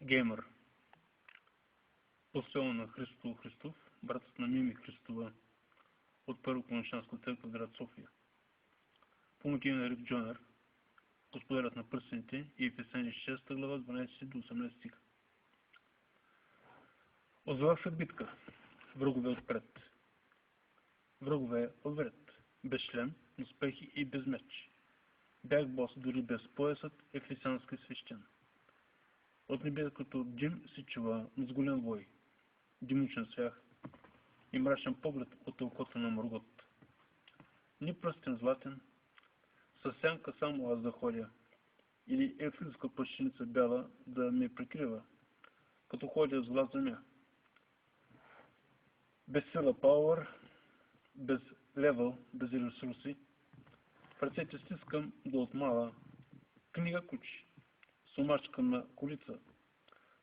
Геймър. Посел на Христо Христов, братът на Мими Христова от Първоконечанска църква в град София. По мотиви на Рик Джойнър, Господарят на пръстените и Ефесяни 6 глава 12 до 18 стих. Озова се битка, врагове отпред, врагове отвред, без шлем, но с пехи и без меч. Бях бос, дори без поясът ефесянски свещен. От небето като дим се чува с голям вой, димучен свях и мрачен поглед от окото на Моргот. Ни пръстен златен, със сянка само аз да ходя, или ефритска плащеница бяла да ме прикрива, като ходя с глас земя. Без сила пауър, без левел, без ресурси, в ръцете стискам да отмала книга кучи, сумачка на колица.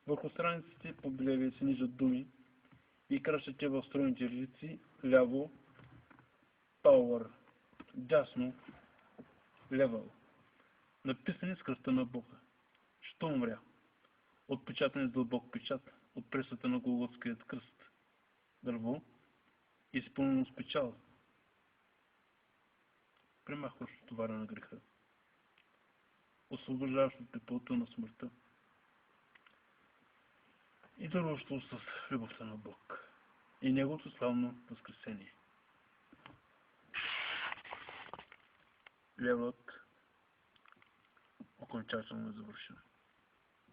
Върху страниците по белеви се нижат думи и кращате в стройните редици ляво пауър, дясно левел, написани с кръста на Бога. Що умря? Отпечатан с дълбок печат от пресата на Голготският кръст. Дърво, изпълнено с печал, премахващо товара на греха, освобождаващо пепелта на смъртта и дърващо с любовта на Бог и Неговото славно възкресение. Левът окончателно е завършен.